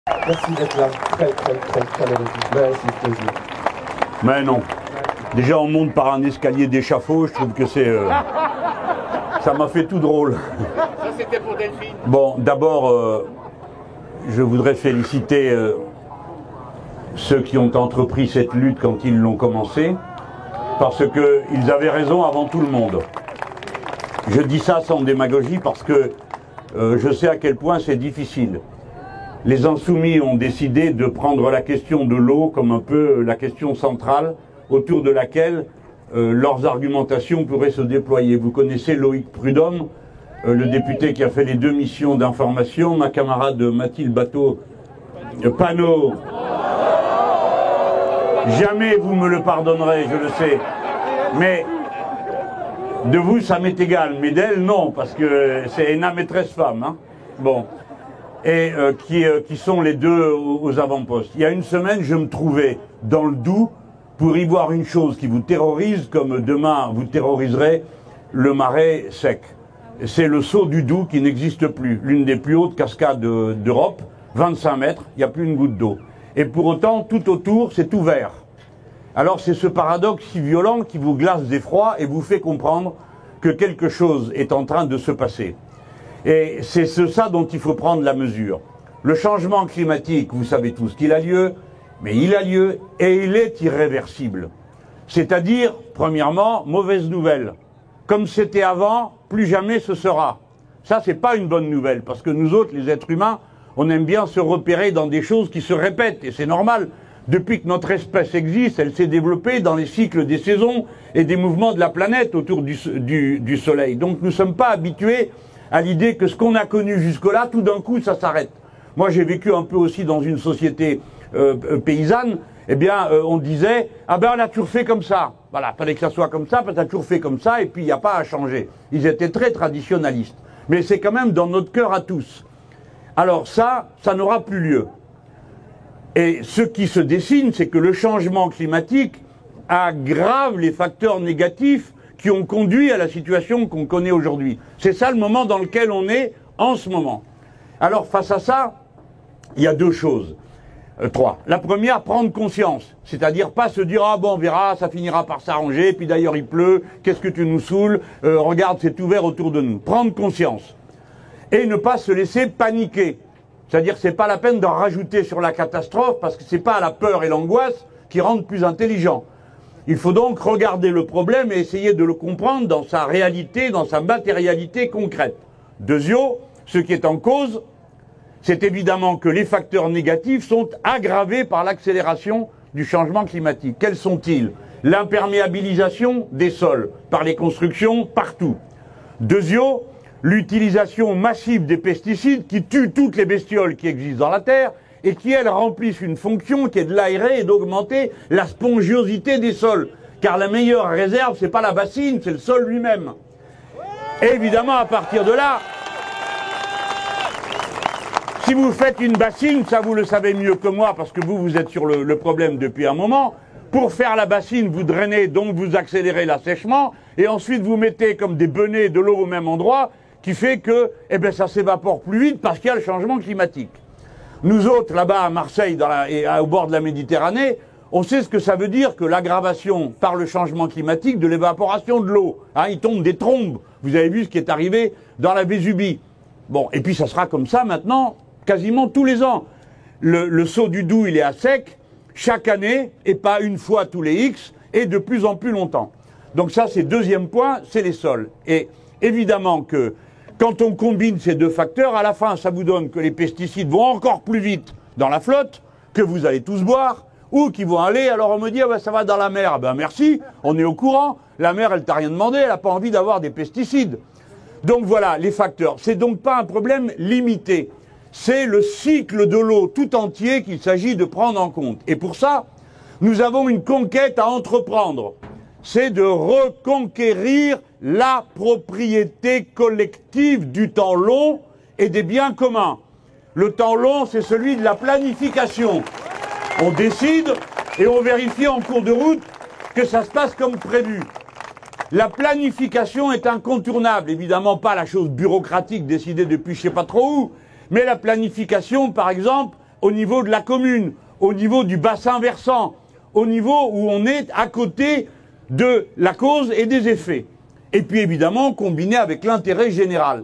Merci d'être là. Très, très, très, très magnifique. Merci, plaisir. Mais non. Déjà, on monte par un escalier d'échafaud, je trouve que c'est... ça m'a fait tout drôle. Ça, c'était pour Delphine. Bon, d'abord, je voudrais féliciter ceux qui ont entrepris cette lutte quand ils l'ont commencée, parce qu'ils avaient raison avant tout le monde. Je dis ça sans démagogie parce que je sais à quel point c'est difficile. Les Insoumis ont décidé de prendre la question de l'eau comme un peu la question centrale autour de laquelle leurs argumentations pourraient se déployer. Vous connaissez Loïc Prudhomme, le député qui a fait les 2 missions d'information, ma camarade Mathilde Panot. Jamais vous me le pardonnerez, je le sais. Mais de vous, ça m'est égal. Mais d'elle, non, parce que c'est une maîtresse femme. Hein. Bon. Et qui sont les deux aux avant-postes. Il y a une semaine, je me trouvais dans le Doubs pour y voir une chose qui vous terrorise, comme demain vous terroriserez le marais sec. C'est le saut du Doubs qui n'existe plus. L'une des plus hautes cascades d'Europe, 25 mètres, il n'y a plus une goutte d'eau. Et pour autant, tout autour, c'est tout vert. Alors c'est ce paradoxe si violent qui vous glace d'effroi et vous fait comprendre que quelque chose est en train de se passer. Et c'est ça dont il faut prendre la mesure. Le changement climatique, vous savez tous qu'il a lieu, mais il a lieu et il est irréversible. C'est-à-dire, premièrement, mauvaise nouvelle. Comme c'était avant, plus jamais ce sera. Ça, c'est pas une bonne nouvelle, parce que nous autres, les êtres humains, on aime bien se repérer dans des choses qui se répètent, et c'est normal. Depuis que notre espèce existe, elle s'est développée dans les cycles des saisons et des mouvements de la planète autour du Soleil. Donc nous ne sommes pas habitués à l'idée que ce qu'on a connu jusque-là, tout d'un coup, ça s'arrête. Moi, j'ai vécu un peu aussi dans une société paysanne. Eh bien, on disait, ah ben, on a toujours fait comme ça. Voilà, fallait que ça soit comme ça, parce qu'on a toujours fait comme ça, et puis il n'y a pas à changer. Ils étaient très traditionnalistes. Mais c'est quand même dans notre cœur à tous. Alors ça n'aura plus lieu. Et ce qui se dessine, c'est que le changement climatique aggrave les facteurs négatifs qui ont conduit à la situation qu'on connaît aujourd'hui. C'est ça le moment dans lequel on est en ce moment. Alors face à ça, il y a 2 choses. 3. La première, prendre conscience. C'est-à-dire pas se dire, ah bon, on verra, ça finira par s'arranger, puis d'ailleurs il pleut, qu'est-ce que tu nous saoules, regarde, c'est ouvert autour de nous. Prendre conscience. Et ne pas se laisser paniquer. C'est-à-dire c'est pas la peine d'en rajouter sur la catastrophe, parce que c'est pas la peur et l'angoisse qui rendent plus intelligent. Il faut donc regarder le problème et essayer de le comprendre dans sa réalité, dans sa matérialité concrète. Deuxièmement, ce qui est en cause, c'est évidemment que les facteurs négatifs sont aggravés par l'accélération du changement climatique. Quels sont-ils? L'imperméabilisation des sols par les constructions partout. Deuxièmement, l'utilisation massive des pesticides qui tuent toutes les bestioles qui existent dans la Terre et qui, elles, remplissent une fonction qui est de l'aérer et d'augmenter la spongiosité des sols. Car la meilleure réserve, c'est pas la bassine, c'est le sol lui-même. Et évidemment, à partir de là, si vous faites une bassine, ça vous le savez mieux que moi, parce que vous êtes sur le problème depuis un moment. Pour faire la bassine, vous drainez, donc vous accélérez l'assèchement, et ensuite vous mettez comme des benets de l'eau au même endroit, qui fait que, eh ben, ça s'évapore plus vite parce qu'il y a le changement climatique. Nous autres, là-bas à Marseille et au bord de la Méditerranée, on sait ce que ça veut dire que l'aggravation par le changement climatique de l'évaporation de l'eau. Hein, il tombe des trombes. Vous avez vu ce qui est arrivé dans la Vésubie. Bon, et puis ça sera comme ça maintenant, quasiment tous les ans. Le saut du Doubs, il est à sec, chaque année, et pas une fois tous les X, et de plus en plus longtemps. Donc ça, c'est deuxième point, c'est les sols. Et évidemment que quand on combine ces 2 facteurs, à la fin, ça vous donne que les pesticides vont encore plus vite dans la flotte, que vous allez tous boire, ou qu'ils vont aller, alors on me dit, ah ben ça va dans la mer. Ah ben merci, on est au courant. La mer, elle t'a rien demandé, elle n'a pas envie d'avoir des pesticides. Donc voilà, les facteurs. C'est donc pas un problème limité. C'est le cycle de l'eau tout entier qu'il s'agit de prendre en compte. Et pour ça, nous avons une conquête à entreprendre. C'est de reconquérir la propriété collective du temps long et des biens communs. Le temps long, c'est celui de la planification. On décide et on vérifie en cours de route que ça se passe comme prévu. La planification est incontournable, évidemment pas la chose bureaucratique décidée depuis je sais pas trop où, mais la planification, par exemple, au niveau de la commune, au niveau du bassin versant, au niveau où on est à côté de la cause et des effets. Et puis évidemment combiné avec l'intérêt général.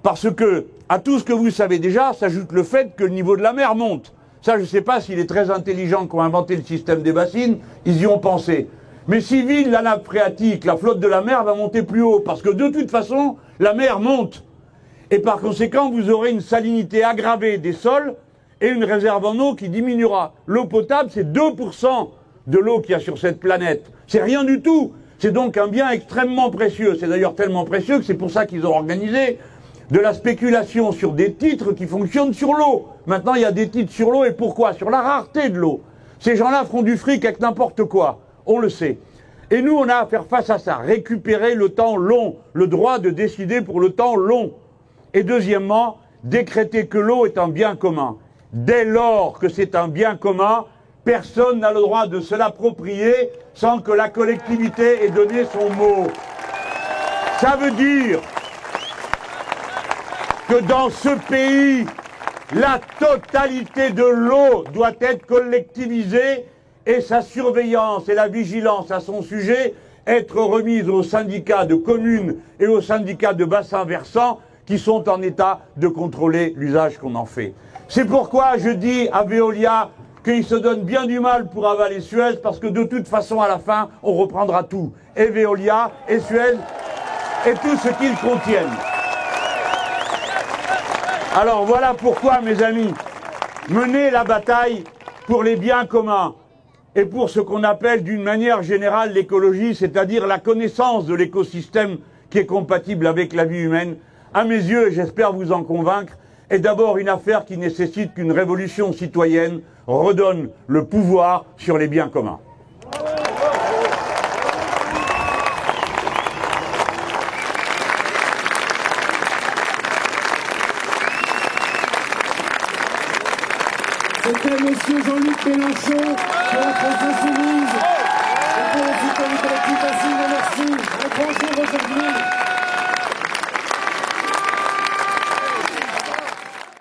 Parce que, à tout ce que vous savez déjà, s'ajoute le fait que le niveau de la mer monte. Ça, je ne sais pas si les très intelligents qui ont inventé le système des bassines, ils y ont pensé. Mais si vide la nappe phréatique, la flotte de la mer va monter plus haut. Parce que de toute façon, la mer monte. Et par conséquent, vous aurez une salinité aggravée des sols et une réserve en eau qui diminuera. L'eau potable, c'est 2% de l'eau qu'il y a sur cette planète. C'est rien du tout. C'est donc un bien extrêmement précieux. C'est d'ailleurs tellement précieux que c'est pour ça qu'ils ont organisé de la spéculation sur des titres qui fonctionnent sur l'eau. Maintenant, il y a des titres sur l'eau, et pourquoi? Sur la rareté de l'eau. Ces gens-là feront du fric avec n'importe quoi, on le sait. Et nous, on a à faire face à ça, récupérer le temps long, le droit de décider pour le temps long. Et deuxièmement, décréter que l'eau est un bien commun. Dès lors que c'est un bien commun, personne n'a le droit de se l'approprier sans que la collectivité ait donné son mot. Ça veut dire que dans ce pays, la totalité de l'eau doit être collectivisée et sa surveillance et la vigilance à son sujet être remise aux syndicats de communes et aux syndicats de bassins versants qui sont en état de contrôler l'usage qu'on en fait. C'est pourquoi je dis à Veolia qu'ils se donnent bien du mal pour avaler Suez, parce que de toute façon, à la fin, on reprendra tout. Et Veolia, et Suez, et tout ce qu'ils contiennent. Alors voilà pourquoi, mes amis, mener la bataille pour les biens communs et pour ce qu'on appelle d'une manière générale l'écologie, c'est-à-dire la connaissance de l'écosystème qui est compatible avec la vie humaine, à mes yeux, et j'espère vous en convaincre, est d'abord une affaire qui nécessite qu'une révolution citoyenne redonne le pouvoir sur les biens communs. C'était Monsieur Jean-Luc Mélenchon pour la France Insoumise et pour le citoyen collectif.